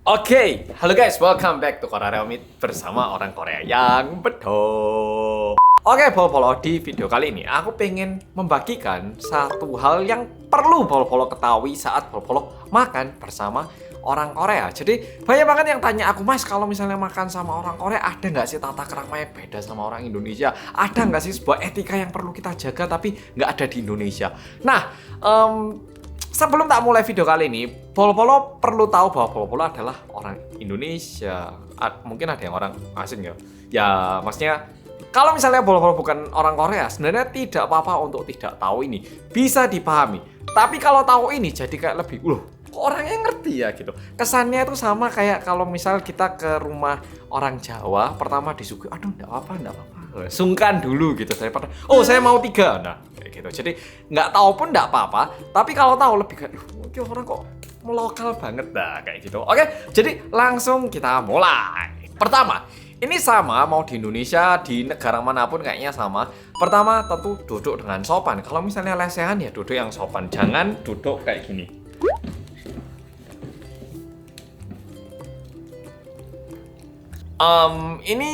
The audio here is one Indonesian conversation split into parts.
Oke, halo guys, welcome back to Korea Meet bersama orang Korea yang betul. Oke, Polo-Polo, di video kali ini aku pengen membagikan satu hal yang perlu Polo-Polo ketahui saat Polo-Polo makan bersama orang Korea. Jadi banyak banget yang tanya aku, Mas, kalau misalnya makan sama orang Korea ada nggak sih tata krama yang beda sama orang Indonesia? Ada nggak sih sebuah etika yang perlu kita jaga tapi nggak ada di Indonesia? Nah, sebelum tak mulai video kali ini, Polo-Polo perlu tahu bahwa Polo-Polo adalah orang Indonesia. Mungkin ada yang orang asing ya. Ya, maksudnya kalau misalnya Polo-Polo bukan orang Korea, sebenarnya tidak apa-apa untuk tidak tahu ini. Bisa dipahami. Tapi kalau tahu ini jadi kayak lebih, orangnya ngerti ya gitu. Kesannya itu sama kayak kalau misal kita ke rumah orang Jawa, pertama disuguhi, aduh enggak apa-apa. Sungkan dulu gitu daripada, saya mau 3. Nah, kayak gitu. Jadi nggak tahu pun nggak apa-apa. Tapi kalau tahu lebih kayak, orang kok melokal banget dah kayak gitu. Oke, jadi langsung kita mulai. Pertama, ini sama mau di Indonesia, di negara manapun kayaknya sama. Pertama tentu duduk dengan sopan. Kalau misalnya lesehan ya duduk yang sopan. Jangan duduk kayak gini. Ini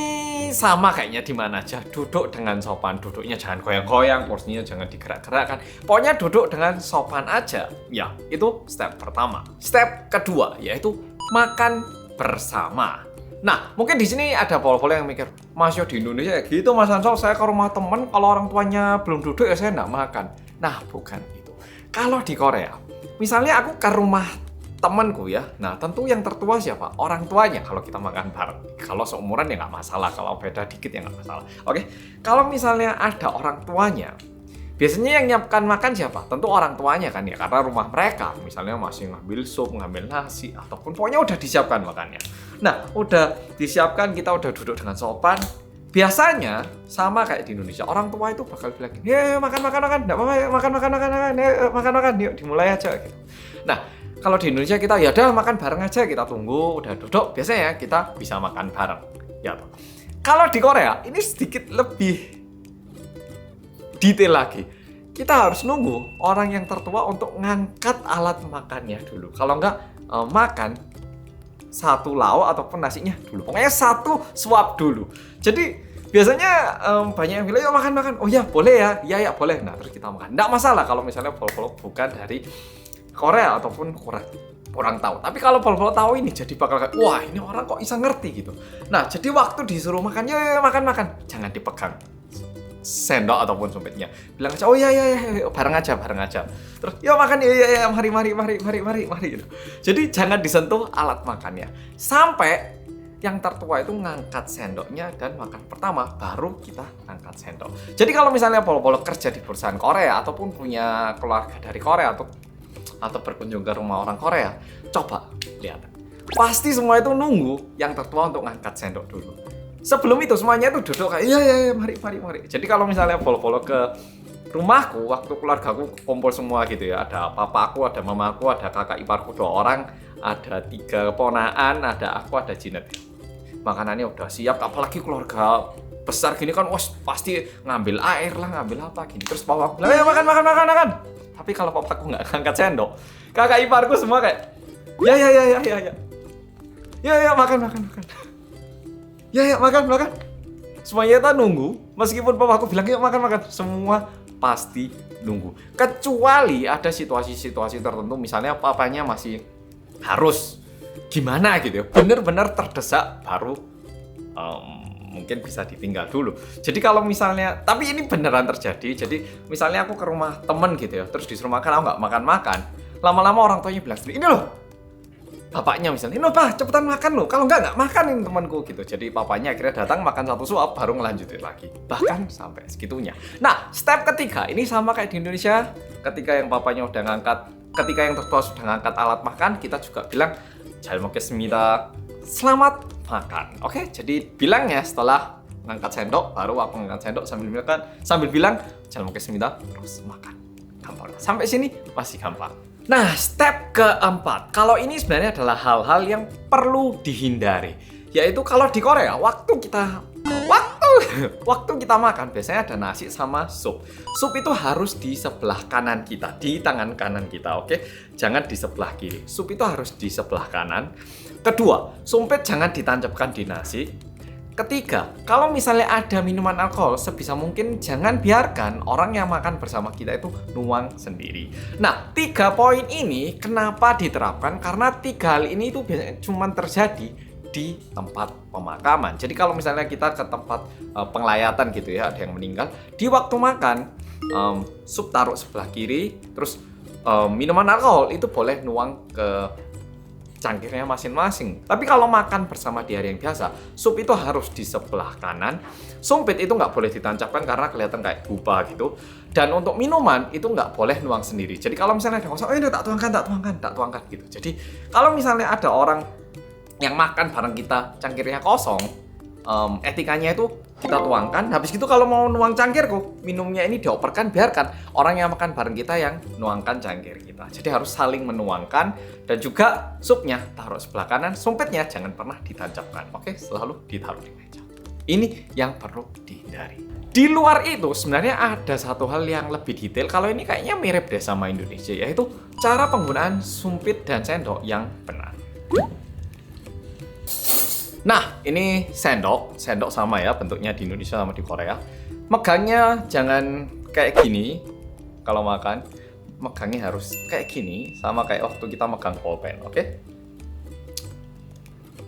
sama kayaknya di mana aja. Duduk dengan sopan. Duduknya jangan goyang-goyang, porsinya jangan digerak-gerakkan. Pokoknya duduk dengan sopan aja. Ya, itu step pertama. Step kedua yaitu makan bersama. Nah, mungkin di sini ada Polo-Polo yang mikir, Mas, yo di Indonesia ya gitu, Mas Ansol, saya ke rumah temen, kalau orang tuanya belum duduk ya saya nggak makan. Nah, bukan itu. Kalau di Korea, misalnya aku ke rumah temanku ya, nah tentu yang tertua siapa? Orang tuanya kalau kita makan bareng. Kalau seumuran ya nggak masalah, kalau beda dikit ya nggak masalah. Oke, kalau misalnya ada orang tuanya, biasanya yang nyiapkan makan siapa? Tentu orang tuanya kan ya, karena rumah mereka misalnya masih ngambil sup, ngambil nasi, ataupun pokoknya udah disiapkan makannya. Nah, udah disiapkan, kita udah duduk dengan sopan. Biasanya sama kayak di Indonesia, orang tua itu bakal bilang, ya makan, nggak apa-apa, ya, makan, yuk dimulai aja gitu. Nah, kalau di Indonesia kita ya udah makan bareng aja, kita tunggu udah duduk, biasanya kita bisa makan bareng. Ya toh. Kalau di Korea ini sedikit lebih detail lagi. Kita harus nunggu orang yang tertua untuk ngangkat alat makannya dulu. Kalau enggak makan satu lauk ataupun nasinya dulu. Pokoknya satu suap dulu. Jadi biasanya banyak yang bilang, yuk makan. Oh ya boleh ya, ya boleh. Nah terus kita makan. Nggak masalah kalau misalnya Polo-Polo bukan dari Korea ataupun kurang tahu. Tapi kalau Polo-Polo tahu ini jadi bakal kayak, wah ini orang kok bisa ngerti gitu. Nah jadi waktu disuruh makan, ya makan. Jangan dipegang sendok ataupun sumpitnya. Bilang aja, oh ya bareng aja. Terus, yuk makan, ya mari gitu. Jadi jangan disentuh alat makannya. Sampai yang tertua itu ngangkat sendoknya dan makan pertama, baru kita ngangkat sendok. Jadi kalau misalnya Polo-Polo kerja di perusahaan Korea ataupun punya keluarga dari Korea atau berkunjung ke rumah orang Korea, coba lihat. Pasti semua itu nunggu yang tertua untuk ngangkat sendok dulu. Sebelum itu semuanya itu duduk kayak, iya, mari. Jadi kalau misalnya Polo-Polo ke rumahku, waktu keluargaku kumpul semua gitu ya, ada papaku, ada mamaku, ada kakak iparku 2 orang, ada 3 keponaan, ada aku, ada Jinet. Makanannya udah siap, apalagi keluarga besar gini kan, pasti ngambil air lah, ngambil apa gini. Terus papaku bilang, ya makan. Tapi kalau papaku nggak ngangkat sendok, kakak iparku semua kayak, ya makan. Ya makan. Semuanya kita nunggu, meskipun papaku bilang yuk makan. Semua pasti nunggu. Kecuali ada situasi-situasi tertentu, misalnya papanya masih harus gimana gitu ya, bener-bener terdesak, baru mungkin bisa ditinggal dulu. Jadi kalau misalnya, tapi ini beneran terjadi. Jadi misalnya aku ke rumah temen gitu ya, terus disuruh makan, aku nggak makan. Lama-lama orang tuanya bilang, ini loh, bapaknya misalnya, ini Pak, cepetan makan loh. Kalau nggak makanin temanku gitu. Jadi papanya akhirnya datang makan 1 suap, baru ngelanjutin lagi. Bahkan sampai segitunya. Nah, step ketiga, ini sama kayak di Indonesia. Ketika yang papanya udah ngangkat, ketika yang tertua sudah ngangkat alat makan, kita juga bilang, 잘 먹겠습니다. Selamat makan. Oke, jadi bilangnya setelah ngangkat sendok, baru aku ngangkat sendok sambil bilang 잘 먹겠습니다, terus makan. Gampang. Sampai sini masih gampang. Nah, step keempat. Kalau ini sebenarnya adalah hal-hal yang perlu dihindari. Yaitu kalau di Korea, waktu waktu kita makan biasanya ada nasi sama sup. Sup itu harus di sebelah kanan kita, di tangan kanan kita, oke? Jangan di sebelah kiri. Sup itu harus di sebelah kanan. Kedua, sumpit jangan ditancapkan di nasi. Ketiga, kalau misalnya ada minuman alkohol, sebisa mungkin jangan biarkan orang yang makan bersama kita itu nuang sendiri. Nah, 3 poin ini kenapa diterapkan? Karena 3 hal ini itu biasanya cuma terjadi di tempat pemakaman. Jadi kalau misalnya kita ke tempat penglayatan gitu ya, ada yang meninggal, di waktu makan, sup taruh sebelah kiri, terus minuman alkohol itu boleh nuang ke cangkirnya masing-masing. Tapi kalau makan bersama di hari yang biasa, sup itu harus di sebelah kanan. Sumpit itu nggak boleh ditancapkan karena kelihatan kayak buba gitu. Dan untuk minuman itu nggak boleh nuang sendiri. Jadi kalau misalnya ada kosong, ini tak tuangkan gitu. Jadi kalau misalnya ada orang yang makan bareng kita, cangkirnya kosong, etikanya itu kita tuangkan. Habis itu kalau mau nuang cangkirku, minumnya ini dioperkan, biarkan orang yang makan bareng kita yang nuangkan cangkir kita. Jadi harus saling menuangkan. Dan juga supnya taruh sebelah kanan, sumpitnya jangan pernah ditancapkan. Oke, selalu ditaruh di meja. Ini yang perlu dihindari. Di luar itu sebenarnya ada satu hal yang lebih detail. Kalau ini kayaknya mirip deh sama Indonesia, yaitu cara penggunaan sumpit dan sendok yang benar. Nah, ini sendok sama ya bentuknya di Indonesia sama di Korea. Megangnya jangan kayak gini kalau makan. Megangnya harus kayak gini, sama kayak waktu kita megang pulpen, oke?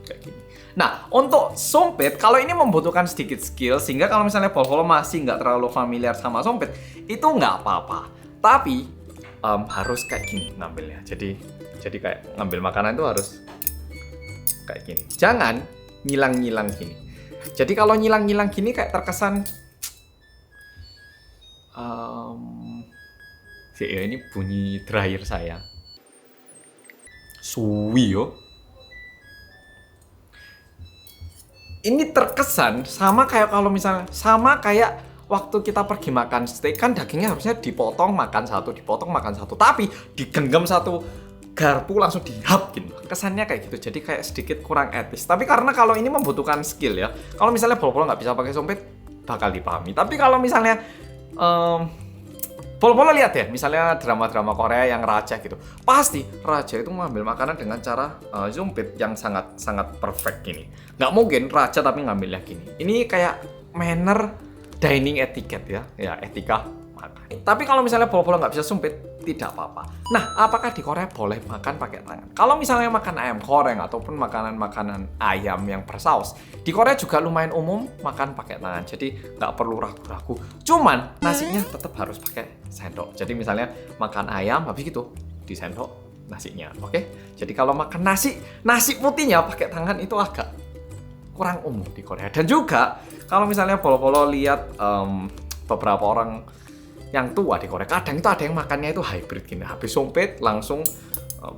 Kayak gini. Nah, untuk sumpit, kalau ini membutuhkan sedikit skill, sehingga kalau misalnya bol-bol masih nggak terlalu familiar sama sumpit, itu nggak apa-apa. Tapi harus kayak gini ngambilnya. Jadi kayak ngambil makanan itu harus kayak gini. Jangan nyilang-nyilang gini. Jadi kalau nyilang-nyilang gini kayak terkesan ya ini bunyi dryer saya. Suwi yo. Ini terkesan sama kayak kalau misalnya waktu kita pergi makan steak, kan dagingnya harusnya dipotong makan satu, tapi digenggam satu garpu langsung dihap gitu. Kesannya kayak gitu, jadi kayak sedikit kurang etis. Tapi karena kalau ini membutuhkan skill ya. Kalau misalnya bol-bol nggak bisa pakai sumpit, bakal dipahami. Tapi kalau misalnya bol-bol lihat ya, misalnya drama-drama Korea yang raja gitu, pasti raja itu mengambil makanan dengan cara sumpit yang sangat perfect gini. Nggak mungkin raja tapi ngambilnya gini. Ini kayak manner dining etiquette ya etika makan. Tapi kalau misalnya bol-bol nggak bisa sumpit, tidak apa-apa. Nah, apakah di Korea boleh makan pakai tangan? Kalau misalnya makan ayam goreng ataupun makanan-makanan ayam yang bersaus, di Korea juga lumayan umum makan pakai tangan. Jadi nggak perlu ragu-ragu. Cuman nasinya tetap harus pakai sendok. Jadi misalnya makan ayam, habis gitu disendok nasinya. Oke? Jadi kalau makan nasi putihnya pakai tangan itu agak kurang umum di Korea. Dan juga kalau misalnya bolo-bolo lihat beberapa orang yang tua di Korea, kadang itu ada yang makannya itu hybrid gini, habis sumpit langsung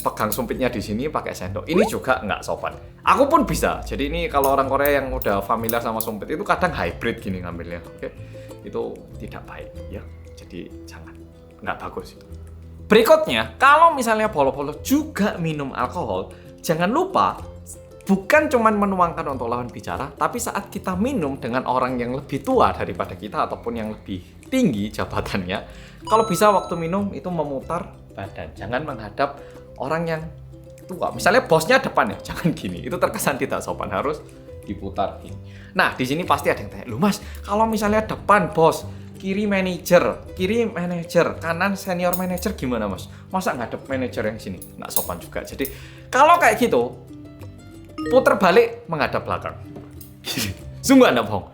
pegang sumpitnya di sini pakai sendok. Ini juga nggak sopan. Aku pun bisa. Jadi ini kalau orang Korea yang udah familiar sama sumpit itu kadang hybrid gini ngambilnya. Oke, itu tidak baik ya. Jadi jangan, nggak bagus. Berikutnya, kalau misalnya bolo-bolo juga minum alkohol, jangan lupa bukan cuman menuangkan untuk lawan bicara, tapi saat kita minum dengan orang yang lebih tua daripada kita ataupun yang lebih tinggi jabatannya, kalau bisa waktu minum itu memutar badan, jangan menghadap orang yang tua. Misalnya bosnya depan ya, jangan gini. Itu terkesan tidak sopan, harus diputar gini. Nah, di sini pasti ada yang tanya, "Loh Mas, kalau misalnya depan bos, kiri manajer, kanan senior manajer gimana Mas? Masa ngadep manajer yang sini?" Nggak sopan juga. Jadi, kalau kayak gitu, puter balik menghadap belakang. Sungguhan enggak bohong.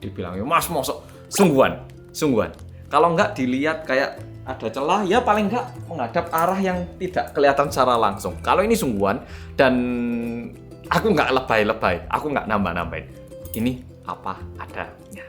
Dibilang, "Mas, mosok sungguhan. Kalau nggak dilihat kayak ada celah, ya paling nggak menghadap arah yang tidak kelihatan secara langsung." Kalau ini sungguhan dan aku nggak lebay-lebay, aku nggak nambah-nambahin. Ini apa adanya.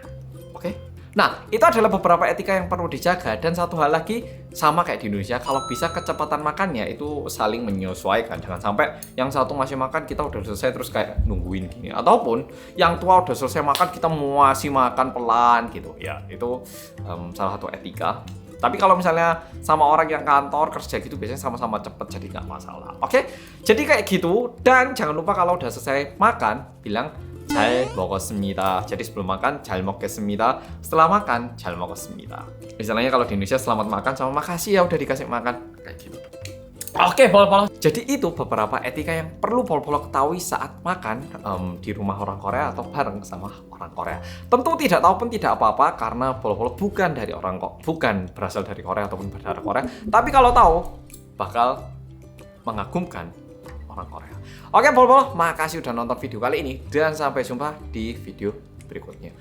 Oke? Nah, itu adalah beberapa etika yang perlu dijaga. Dan satu hal lagi, sama kayak di Indonesia, kalau bisa kecepatan makannya itu saling menyesuaikan. Jangan sampai yang satu masih makan, kita udah selesai terus kayak nungguin gini. Ataupun yang tua udah selesai makan, kita masih makan pelan gitu. Ya, itu salah satu etika. Tapi kalau misalnya sama orang yang kantor kerja gitu, biasanya sama-sama cepet, jadi nggak masalah. Oke? Jadi kayak gitu. Dan jangan lupa kalau udah selesai makan, bilang, 잘 먹었습니다. Jadi sebelum makan 잘 먹겠습니다. Setelah makan 잘 먹었습니다. Misalnya kalau di Indonesia selamat makan sama makasih ya udah dikasih makan kayak gitu. Oke, Polo-Polo. Jadi itu beberapa etika yang perlu Polo-Polo ketahui saat makan di rumah orang Korea atau bareng sama orang Korea. Tentu tidak tahu pun tidak apa-apa karena Polo-Polo bukan berasal dari Korea ataupun berdarah Korea. Tapi kalau tahu bakal mengagumkan orang Korea. Oke, Polo-Polo, makasih udah nonton video kali ini dan sampai jumpa di video berikutnya.